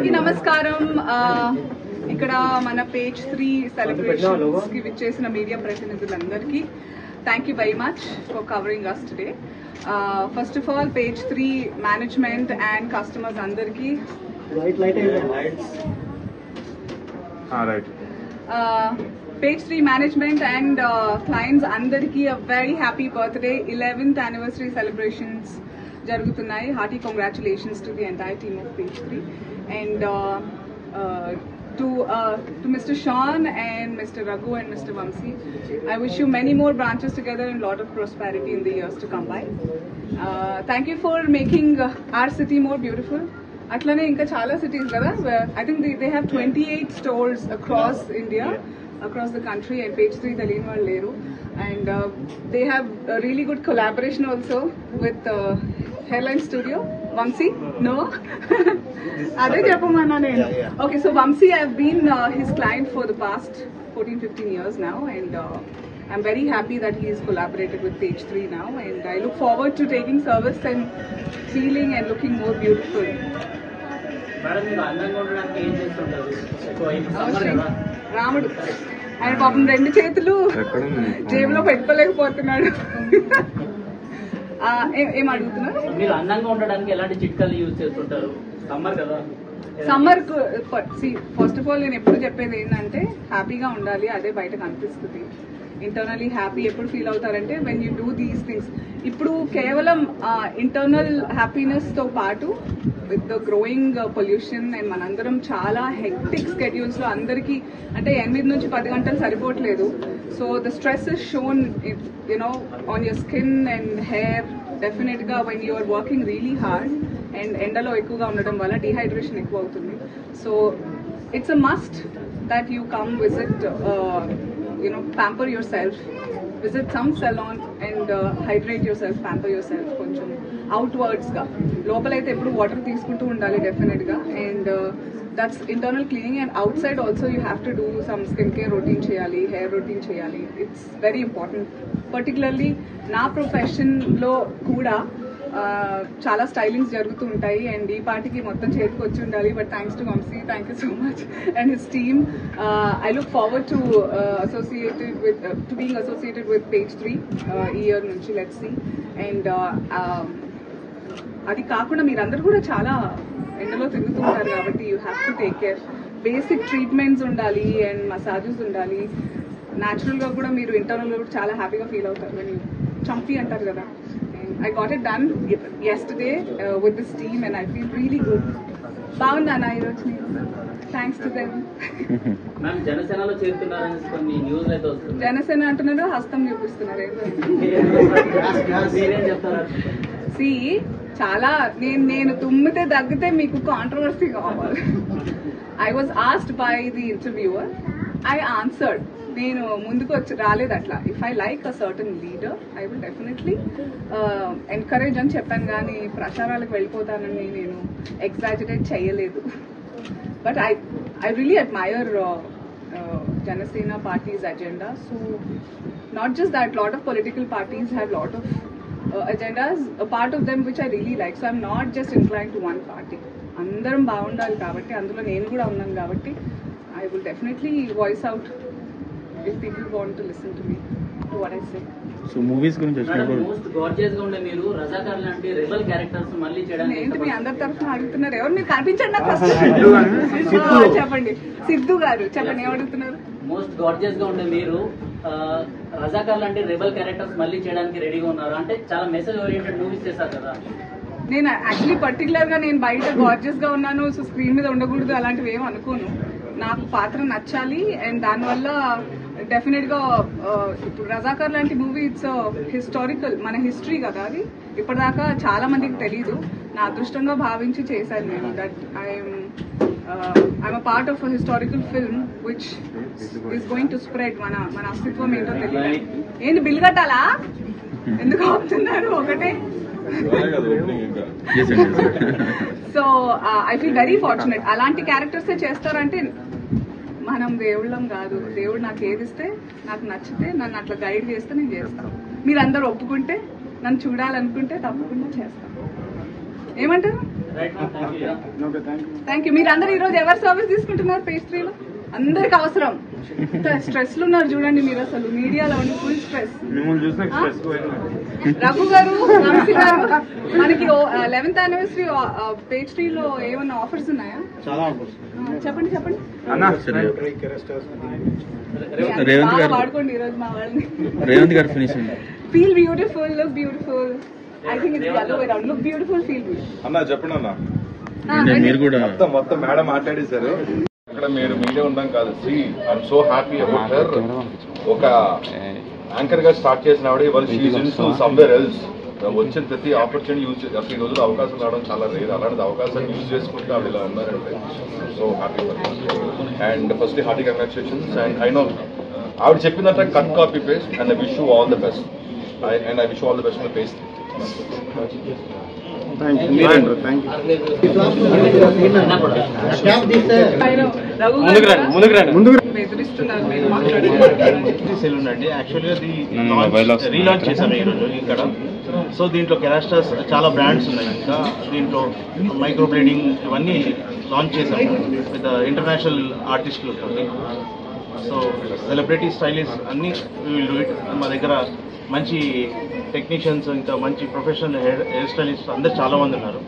అందరికీ నమస్కారం. ఇక్కడ మన పేజ్ 3 సెలబ్రేషన్స్ కి విచ్చేసిన మీడియా ప్రతినిధులందరికీ thank you very much for covering us today. First of all page 3 management and customers అందరికీ పేజ్ 3 మేనేజ్మెంట్ అండ్ క్లయింట్స్ అందరికీ a very happy birthday. 11th anniversary celebrations జరుగుతున్నాయి. Hearty congratulations to the entire team of page 3 and to Mr. Sean and Mr. Raghu and Mr. Vamsi. I wish you many more branches together and lot of prosperity in the years to come by. Thank you for making our city more beautiful. Atlane inka chala cities kada. I think they have 28 stores across India, across the country, and page 3 Talin vaadu leru, and they have a really good collaboration also with Hairline Studio. Vamsi? No? Ade cheppamana nenu. Okay, so Vamsi, I have been his client for the past 14-15 years now, and I'm very happy that he has collaborated with page 3 now, and I look forward to taking service and feeling and looking more beautiful. రాముడు ఆయన పాపం 2 చేతులు జేబులో పెట్టుకోలేకపోతున్నాడు. ఏం అడుగుతున్నారు? మీరు అందంగా ఉండడానికి ఎలాంటి చిట్కాలు యూజ్ చేస్తుంటారు? సమ్మర్ కదా, సమ్మర్ ఫస్ట్ ఆఫ్ ఆల్ నేను ఎప్పుడు చెప్పేది ఏంటంటే హ్యాపీగా ఉండాలి. అదే బయట కనిపిస్తుంది. ఇంటర్నలీ హ్యాపీ ఎప్పుడు ఫీల్ అవుతారంటే when you do these things. ఇప్పుడు కేవలం ఇంటర్నల్ హ్యాపీనెస్ తో పాటు with the growing pollution and మనందరం చాలా హెక్టిక్ స్కెడ్యూల్స్ లో అందరికీ అంటే 8 నుంచి 10 గంటలు సరిపోవట్లేదు. So the stress is shown you know on your skin and hair. Definite గా when you are working really hard and ఎండలో ఎక్కువగా ఉండడం వల్ల డీహైడ్రేషన్ ఎక్కువ అవుతుంది. So it's a must that you come visit, pamper yourself, visit some salon and hydrate yourself, pamper yourself కొంచెం outwards గా. లోపలైతే ఎప్పుడు వాటర్ తీసుకుంటూ ఉండాలి డెఫినెట్ గా, and that's internal cleaning. And out side also you have to do some skin care routine చేయాలి, hair routine చేయాలి. It's very important. Particularly నా ప్రొఫెషన్ లో కూడా చాలా స్టైలింగ్స్ జరుగుతూ ఉంటాయి, అండ్ ఈ పార్టీకి మొత్తం చేతికి వచ్చి ఉండాలి. But thanks to Vamsi, thank you so much and his team. I look forward to being associated with page 3 ఈ ఇయర్ నుంచి. Let's see. అండ్ అది కాకుండా మీరందరూ కూడా చాలా ఎండలో తిరుగుతూ ఉంటారు కాబట్టి you have to take care. Basic treatments ఉండాలి అండ్ మసాజెస్ ఉండాలి. న్యాచురల్ గా కూడా మీరు ఇంటర్నల్ గా కూడా చాలా హ్యాపీగా ఫీల్ అవుతారు. అని చంపి అంటారు కదా. I got it done yesterday with this team and I feel really good. బాగుందన్నా ఈరోజు నేను. Thanks to them. జనసేనలో చేరుతున్నారని కొన్ని న్యూస్ అయితే వస్తుంది. జనసేన అంటున్నారు, హస్తం చూపిస్తున్నారు. సి చాలా నేను తుమ్మితే దగ్గితే మీకు కాంట్రవర్సీ కావాలి. I was asked by the interviewer. I answered. నేను ముందుకు వచ్చి రాలేదు అట్లా. If I like a certain leader I will definitely encourage అని చెప్పాను, కానీ ప్రచారాలకు వెళ్ళిపోతానని నేను ఎగ్జాజరేట్ చేయలేదు. But I really admire Janasena parties agenda. So not just that, lot of political parties have lot of agendas, a part of them which I really like. So I'm not just inclined to one party. అందరం బాగుండాలి కాబట్టి, అందులో నేను కూడా ఉన్నాను కాబట్టి I will definitely voice out if people want to listen to me, to what I say. So movies గురించి వచ్చినప్పుడు మోస్ట్ గార్జియస్ గా ఉండే మీరు రజాకార్ లాంటి రెబల్ క్యారెక్టర్స్ మళ్ళీ చేయడానికి ఏంటి మీ అందరి తరఫున అడుగుతున్నారు? ఎవరు మీరు కనిపించండి నాకు ఫస్ట్. చెప్పండి సిద్ధు గారు, చెప్పండి ఏం అడుగుతున్నారు? మోస్ట్ గార్జియస్ గా ఉండే మీరు రజాకార్ లాంటి రెబల్ క్యారెక్టర్స్ మళ్ళీ చేయడానికి రెడీగా ఉన్నారు. అంటే చాలా మెసేజ్ ఓరియంటెడ్ మూవీస్ చేశారు కదా. నేను యాక్చువల్లీ పర్టికులర్ గా నేను బయట గార్జియస్ గా ఉన్నాను, సో స్క్రీన్ మీద ఉండకూడదు అలాంటివి ఏం అనుకోను. నాకు పాత్ర నచ్చాలి అండ్ దానివల్ల డెఫినెట్ గా ఇప్పుడు రజాకార్ లాంటి మూవీ ఇట్స్ హిస్టారికల్, మన హిస్టరీ కదా అది. ఇప్పటిదాకా చాలా మందికి తెలీదు. నా అదృష్టంగా భావించి చేశాను నేను. That I'm a part of a historical film which is going to spread. మన అస్తిత్వం ఏంటో తెలియదు. ఏంటి బిల్ కట్టాలా? ఎందుకు అవుతున్నారు ఒకటే? So I feel very fortunate. అలాంటి క్యారెక్టర్స్ చేస్తారంటే మనం దేవుళ్ళం కాదు. దేవుడు నాకు ఏది ఇస్తే, నాకు నచ్చితే, నన్ను అట్లా గైడ్ చేస్తే నేను చేస్తాను. మీరందరూ ఒప్పుకుంటే, నన్ను చూడాలనుకుంటే తప్పకుండా చేస్తాను. ఏమంటారు? Right thank you. Thank you. మీరు అందరు ఈ రోజు ఎవరు సర్వీస్ తీసుకుంటున్నారు పేస్ట్రీలో? అందరికి అవసరం. స్ట్రెస్ లో ఉన్నారు చూడండి మీరు, అసలు మీడియాలో ఉండి ఫుల్ స్ట్రెస్. రఘు గారు, వంశీ గారు, మనకి 11th anniversary పేస్ట్రీలో ఏమన్నా ఆఫర్స్ ఉన్నాయా? చెప్పండి చెప్పండి. రేవంత్ గారు వాడుకోండి ఈ రోజు మా వాళ్ళని. రేవంత్ గారు finishing. Feel beautiful, look beautiful. I think it's the other way around. Look beautiful, feel beautiful. అన్నా చెప్పండి అన్న. మీరు కూడా మొత్తం మేడం మాట్లాడేశారు. ఇక్కడ మీరు మీడియా ఉండడం కాదు. I'm so happy about her. ఒక యాంకర్ గా స్టార్ట్ చేసిన ఆవిడ ఇవాళ షీఈస్ ఇంటూ సమ్వేర్ ఎల్స్. వచ్చిన ప్రతి ఆపర్చునిటీ యూజ్ అసలు ఈ రోజుల్లో అవకాశం రావడం చాలా రేర్. అలాంటి అవకాశాన్ని యూజ్ చేసుకుంటే ఆవిడ ఇలా ఉన్నారంటే so happy and firstly hearty congratulations. And I know ఆవిడ చెప్పినట్టు cut copy paste and I wish you all the best. And I wish all the best for paste. Salon అండి. యాక్చువల్గా రీలాంచ్ చేశాను ఈరోజు ఇక్కడ. సో దీంట్లో కెరాస్టర్స్ చాలా బ్రాండ్స్ ఉన్నాయి. ఇంకా దీంట్లో మైక్రో బ్లేడింగ్ ఇవన్నీ లాంచ్ చేశాము విత్ ఇంటర్నేషనల్ ఆర్టిస్టులతో. సో సెలబ్రిటీ స్టైలిస్ట్ అన్నీ విల్ డూ ఇట్. మా దగ్గర మంచి టెక్నీషియన్స్ ఇంకా మంచి ప్రొఫెషనల్ హెయిర్ స్టైలిస్ట్ అందరు చాలా మంది ఉన్నారు.